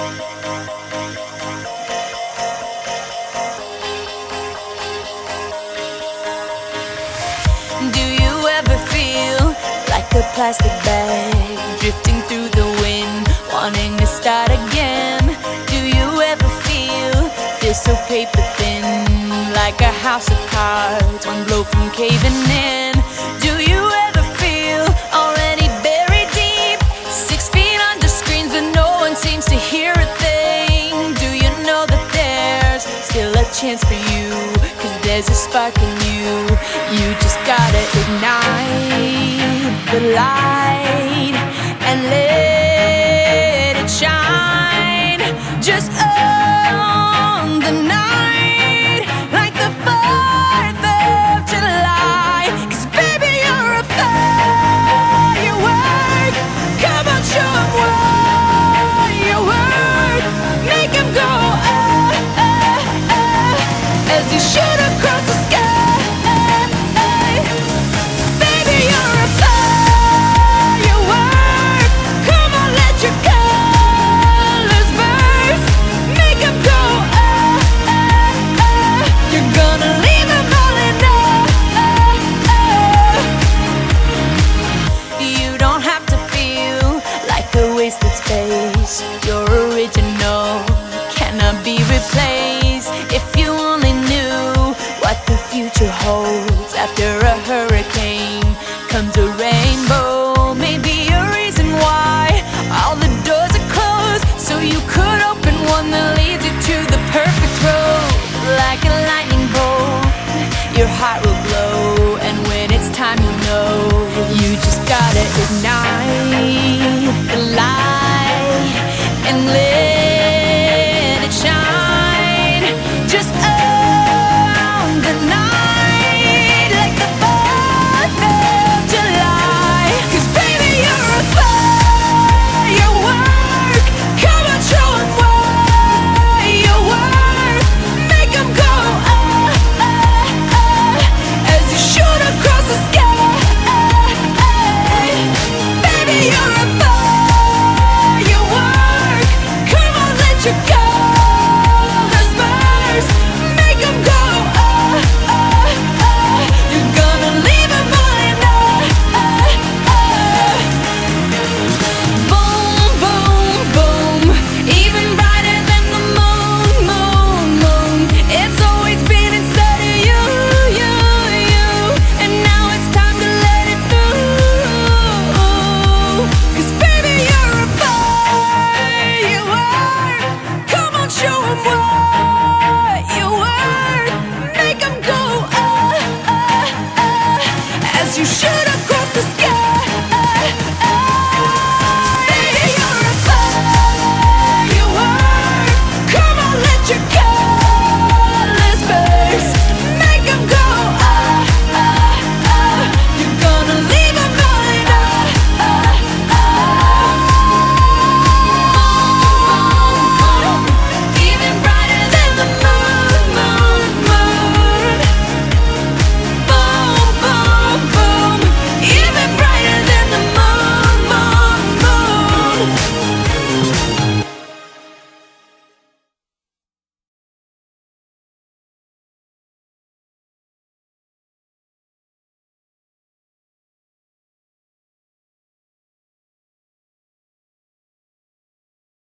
Do you ever feel like a plastic bag drifting through the wind, wanting to start again? Do you ever feel so paper thin, like a house of cards, one blow from caving in? Do you ever feel already buried deep, 6 feet under screens but no one seems to hear a thing? Do you know that there's still a chance for you, 'cause there's a spark in you? You just gotta ignite the light and let it shine. Just own the night like the 4th of July. 'Cause baby, you're a firework. Come on, show 'em what you're worth. Make 'em go ah, ah, ah, as you shoot across the sky. Wasted space, you're original, cannot be replaced. If you only knew what the future holds.